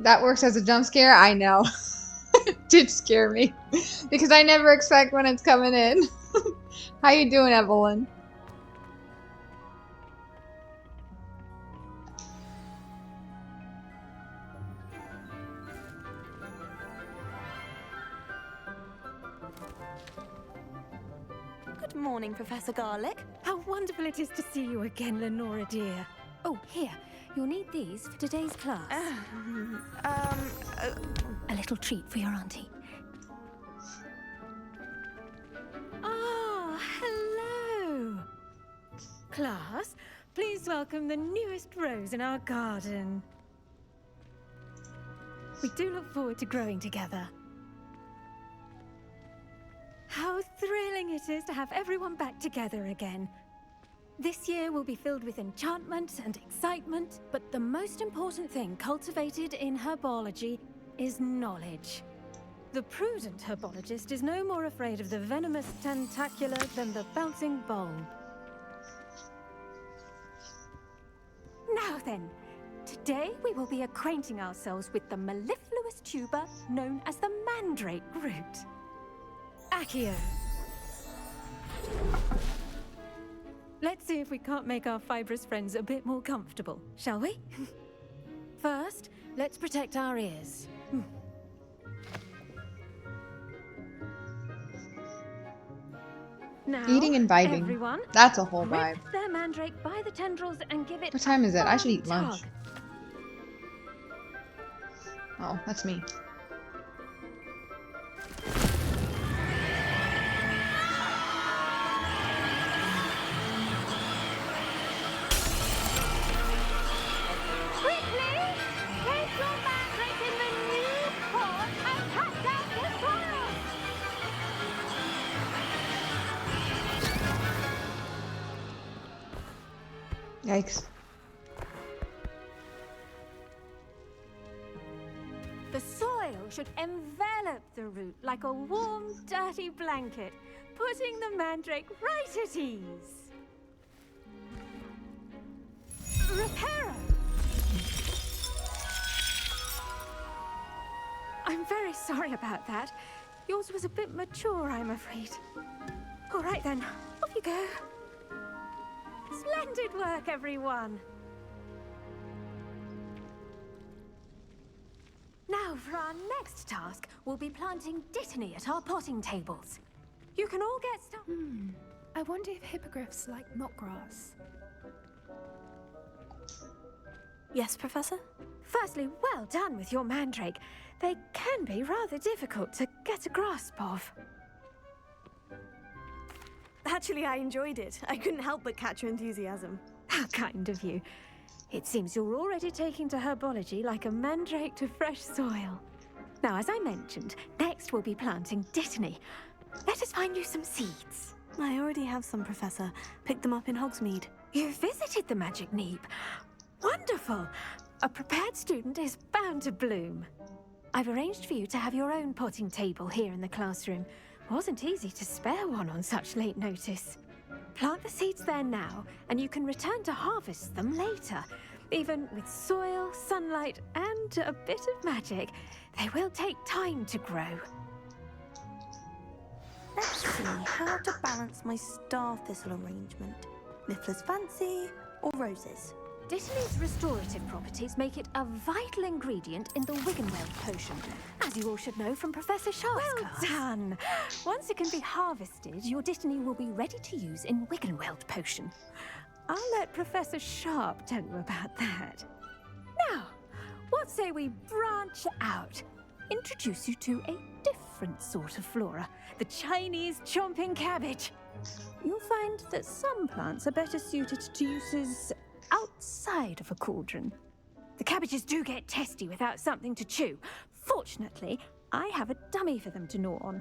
That works as a jump scare? I know. It did scare me. Because I never expect when it's coming in. How you doing, Evelyn? Good morning, Professor Garlick. How wonderful it is to see you again, Lenora dear. Oh, here. You'll need these for today's class. A little treat for your auntie. Ah, hello. Class, please welcome the newest rose in our garden. We do look forward to growing together. How thrilling it is to have everyone back together again. This year will be filled with enchantment and excitement, but the most important thing cultivated in herbology is knowledge. The prudent herbologist is no more afraid of the venomous tentacular than the bouncing bulb. Now then, today we will be acquainting ourselves with the mellifluous tuber known as the mandrake root. Accio. Let's see if we can't make our fibrous friends a bit more comfortable, shall we? First, let's protect our ears. Now, Eating and vibing. everyone, That's a whole vibe. rip their mandrake by the tendrils and give it What time a is it? I should firm eat lunch. tug. Oh, that's me. Quickly! Place your mandrake in the new pot and cut down the soil! Yikes. The soil should envelop the root like a warm, dirty blanket, putting the mandrake right at ease. Reparo! I'm very sorry about that. Yours was a bit mature, I'm afraid. All right then, off you go. Splendid work, everyone! Now, for our next task, we'll be planting dittany at our potting tables. You can all get started. I wonder if hippogriffs like knotgrass. Yes, Professor? Firstly, well done with your mandrake. They can be rather difficult to get a grasp of. Actually, I enjoyed it. I couldn't help but catch your enthusiasm. How kind of you. It seems you're already taking to herbology like a mandrake to fresh soil. Now, as I mentioned, next we'll be planting dittany. Let us find you some seeds. I already have some, Professor. Picked them up in Hogsmeade. You visited the Magic Neep. Wonderful! A prepared student is bound to bloom. I've arranged for you to have your own potting table here in the classroom. Wasn't easy to spare one on such late notice. Plant the seeds there now, and you can return to harvest them later. Even with soil, sunlight, and a bit of magic, they will take time to grow. Let's see how to balance my star thistle arrangement. Miffler's fancy or roses? Dittany's restorative properties make it a vital ingredient in the Wiggenweld potion, as you all should know from Professor Sharp's class. Well done! Once it can be harvested, your dittany will be ready to use in Wiggenweld potion. I'll let Professor Sharp tell you about that. Now, what say we branch out? Introduce you to a different sort of flora, the Chinese chomping cabbage. You'll find that some plants are better suited to uses outside of a cauldron. The cabbages do get testy without something to chew. Fortunately, I have a dummy for them to gnaw on.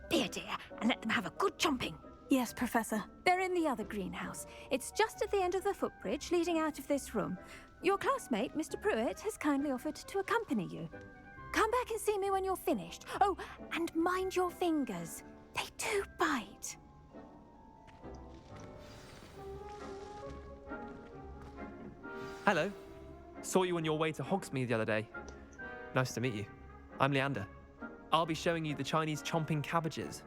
Be a dear and let them have a good chomping. Yes, Professor. They're in the other greenhouse. It's just at the end of the footbridge leading out of this room. Your classmate, Mr. Pruitt, has kindly offered to accompany you. Come back and see me when you're finished. Oh, and mind your fingers. They do bite. Hello. Saw you on your way to Hogsmeade the other day. Nice to meet you. I'm Leander. I'll be showing you the Chinese chomping cabbages.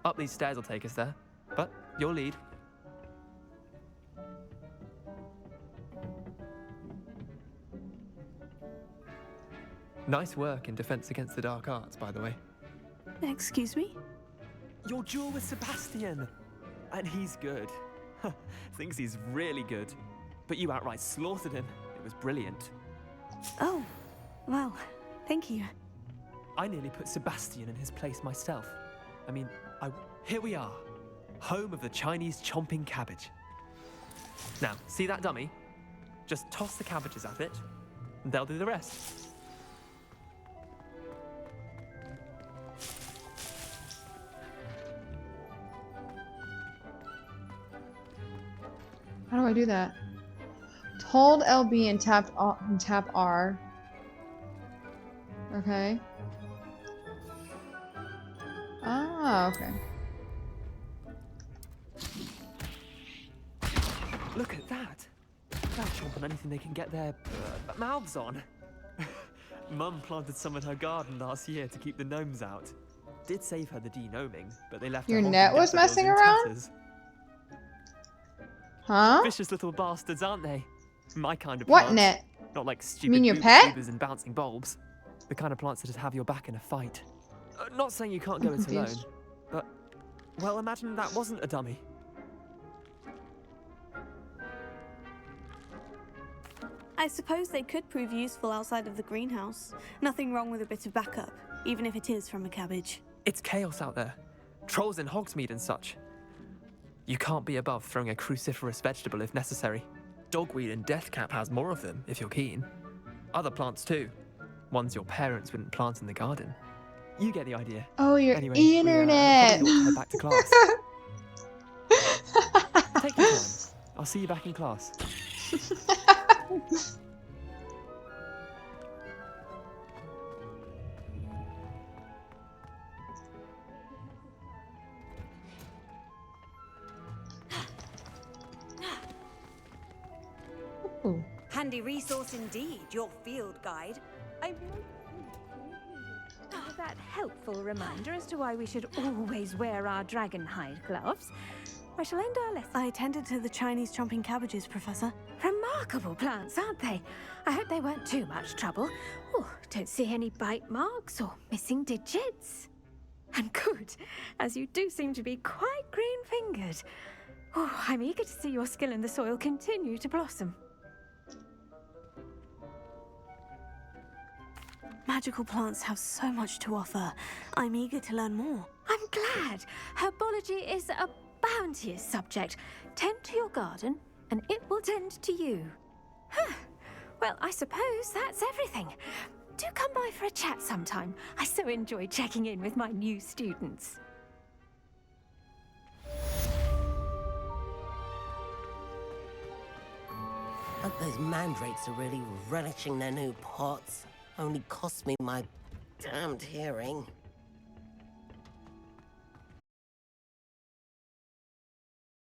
Up these stairs will take us there, but you'll lead. Nice work in Defense Against the Dark Arts, by the way. Excuse me? Your duel with Sebastian! And he's good. Thinks he's really good. But you outright slaughtered him. It was brilliant. Oh, well, thank you. I nearly put Sebastian in his place myself. I mean, here we are. Home of the Chinese chomping cabbage. Now, see that dummy? Just toss the cabbages at it, and they'll do the rest. How do I do that? Hold LB and tap R. Okay. Ah, okay. Look at that. They'll chomp on anything they can get their mouths on. Mum planted some in her garden last year to keep the gnomes out. Did save her the denoming, but they left Your her net haunting was daffodils messing in around? tatters. Huh? Vicious little bastards, aren't they? My kind of What plants. net? Not like You stupid mean your booby pet? tubers and bouncing bulbs. The kind of plants that'd have your back in a fight. Not saying you can't go I'm it alone, confused. but, well, imagine that wasn't a dummy. I suppose they could prove useful outside of the greenhouse. Nothing wrong with a bit of backup, even if it is from a cabbage. It's chaos out there. Trolls in Hogsmeade and such. You can't be above throwing a cruciferous vegetable if necessary. Dogweed and deathcap has more of them, if you're keen. Other plants too. Ones your parents wouldn't plant in the garden. You get the idea. Oh, your Anyway, internet. we probably ought to head back to class. Take your time. I'll see you back in class. Ooh. Handy resource indeed, your field guide. That helpful reminder as to why we should always wear our dragon hide gloves. I shall end our lesson. I attended to the Chinese chomping cabbages, Professor. Remarkable plants, aren't they? I hope they weren't too much trouble. Oh, don't see any bite marks or missing digits. And good, as you do seem to be quite green-fingered. Oh, I'm eager to see your skill in the soil continue to blossom. Magical plants have so much to offer. I'm eager to learn more. I'm glad. Herbology is a bounteous subject. Tend to your garden, and it will tend to you. Huh. Well, I suppose that's everything. Do come by for a chat sometime. I so enjoy checking in with my new students. Hope those mandrakes are really relishing their new pots. Only cost me my damned hearing.